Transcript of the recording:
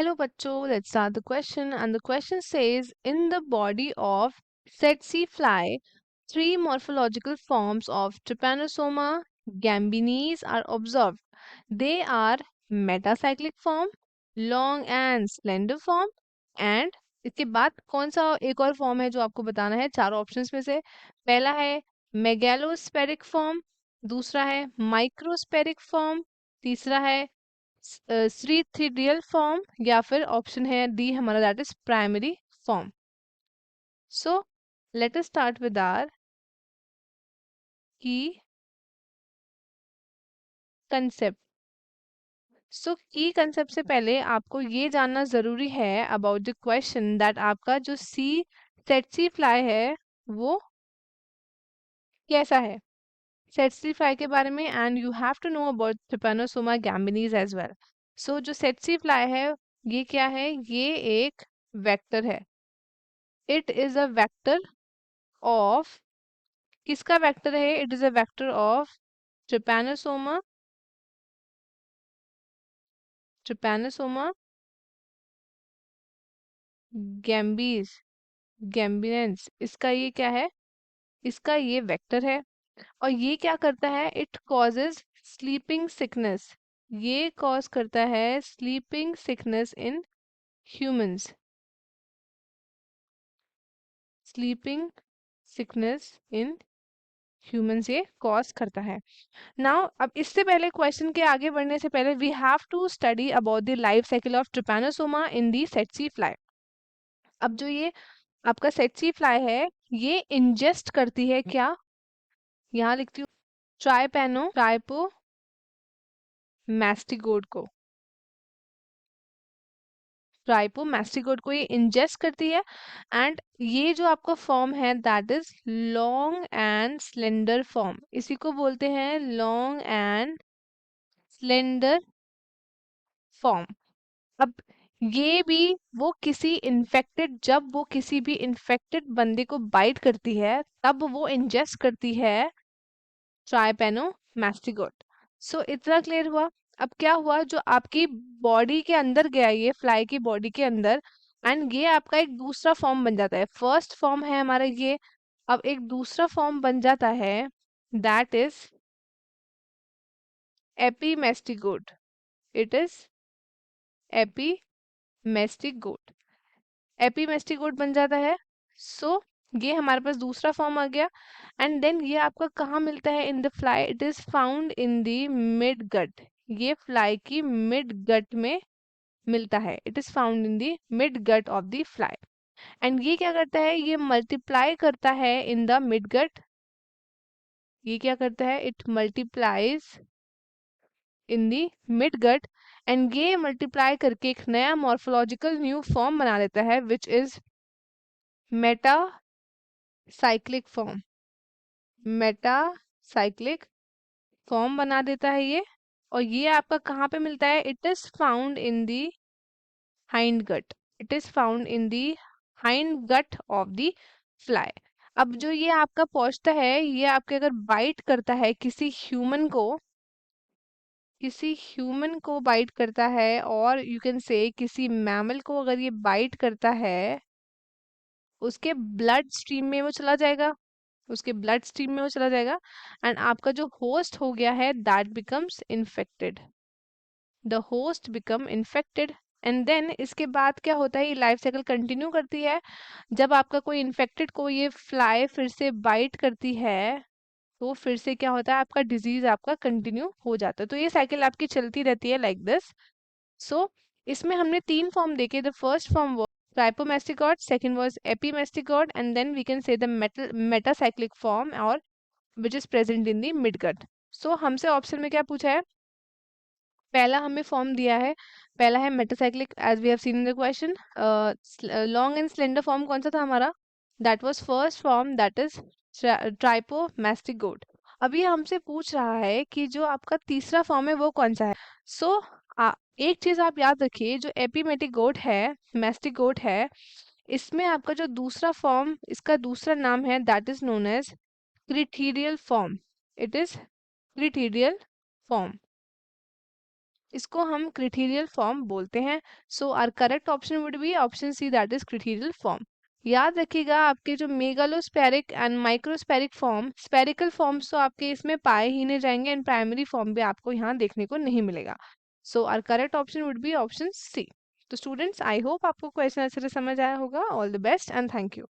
Hello, bachcho. Let's start the question. And the question says, in the body of tsetse fly, three morphological forms of Trypanosoma gambinis are observed. They are metacyclic form, long and slender form, and इसके बाद कौन सा एक और form है जो आपको बताना है चारों ऑप्शंस में से। पहला है मेगैलोस्पेरिक फॉर्म, दूसरा है माइक्रोस्पेरिक फॉर्म, तीसरा है श्रीथिडियल फॉर्म, या फिर ऑप्शन है डी हमारा that is primary form. So let us start with our key concept. So key concept से पहले आपको ये जानना जरूरी है अबाउट द क्वेश्चन दैट आपका जो सेटसी फ्लाई है वो कैसा है। सेटसी फ्लाई के बारे में and you have to know about trypanosoma gambiense as well. So जो सेटसी फ्लाई है ये क्या है, ये एक वेक्टर है। It is a vector of, किसका वेक्टर है, it is a vector of trypanosoma trypanosoma gambiense gambiense, इसका ये क्या है, इसका ये वेक्टर है। और ये क्या करता है, इट कॉजेज स्लीपिंग सिकनेस, ये कॉज करता है sleeping sickness in humans, sleeping sickness in humans ये कॉज करता है। नाउ अब इससे पहले क्वेश्चन के आगे बढ़ने से पहले we have to study about the life cycle of trypanosoma in the tsetse fly. अब जो ये आपका सेटसी फ्लाई है ये इंजेस्ट करती है क्या, यहाँ लिखती हूँ ट्राइपो मैस्टिगोड को, ट्राइपो मैस्टिगोड को ये इंजेस्ट करती है। एंड ये जो आपका फॉर्म है that is long and slender form, इसी को बोलते हैं लॉन्ग एंड स्लेंडर फॉर्म। अब ये भी वो किसी इन्फेक्टेड, जब वो किसी भी इन्फेक्टेड बंदे को बाइट करती है तब वो इंजेस्ट करती है ट्राइपेनोमैस्टिगोट। सो इतना क्लियर हुआ। अब क्या हुआ, जो आपकी बॉडी के अंदर गया ये फ्लाई की बॉडी के अंदर, एंड ये आपका एक दूसरा फॉर्म बन जाता है। फर्स्ट फॉर्म है हमारा ये, अब एक दूसरा फॉर्म बन जाता है दैट इज एपीमेस्टिगोट, इट इज एपीमेस्टिगोट, एपीमेस्टिगोट बन जाता है। सो ये हमारे पास दूसरा फॉर्म आ गया। एंड देन ये आपका कहाँ मिलता है in the fly, it is found in the mid gut, ये फ्लाई की मिड गट में मिलता है, it is found in the mid gut of the fly. And ये क्या करता है, ये मल्टीप्लाई करता है इन द मिड गट, ये क्या करता है, it multiplies in the mid gut. And ये मल्टीप्लाई करके एक नया मॉर्फोलॉजिकल न्यू फॉर्म बना लेता है which is meta cyclic form, meta cyclic form बना देता है ये। और ये आपका कहाँ पे मिलता है, it is found in the hind gut, it is found in the hind gut of the fly. अब जो ये आपका पहुंचता है, ये आपके अगर बाइट करता है किसी ह्यूमन को, किसी ह्यूमन को बाइट करता है, और यू कैन से किसी मैमल को अगर ये बाइट करता है, उसके ब्लड स्ट्रीम में वो चला जाएगा, उसके ब्लड स्ट्रीम में वो चला जाएगा। एंड आपका जो होस्ट हो गया है that becomes infected, the host become infected. And then इसके बाद क्या होता है, ये लाइफ साइकिल कंटिन्यू करती है। जब आपका कोई इन्फेक्टेड को ये फ्लाई फिर से बाइट करती है तो फिर से क्या होता है, आपका डिजीज आपका कंटिन्यू हो जाता है। तो ये साइकिल आपकी चलती रहती है लाइक दिस। सो इसमें हमने तीन फॉर्म देखे, the first form was trypomastigote, second was epimastigote, and then we can say the metacyclic form और which is present in the midgut. So हमसे ऑप्शन में क्या पूछा है, पहला हमें फॉर्म दिया है, पहला है metacyclic as we have seen in the question. Long and slender form कौन सा था हमारा, that was first form that is trypomastigote. अभी हमसे पूछ रहा है कि जो आपका तीसरा फॉर्म है वो कौन सा है। सो एक चीज आप याद रखिए, जो एपीमेटिगोट है, मेस्टिगोट है, इसमें आपका जो दूसरा फॉर्म, इसका दूसरा नाम है that is known as crithidial form, it is crithidial form. इसको हम क्रिटेरियल फॉर्म बोलते हैं। So our correct option would be option C, that is crithidial form. याद रखिएगा आपके जो megalospheric and microspheric form, spherical forms तो आपके इसमें पाए ही नहीं जाएंगे एंड प्राइमरी फॉर्म भी आपको यहाँ देखने को नहीं मिलेगा। So our correct option would be option C. तो स्टूडेंट्स, आई होप आपको क्वेश्चन अच्छे से समझ आया होगा। All the best and thank you.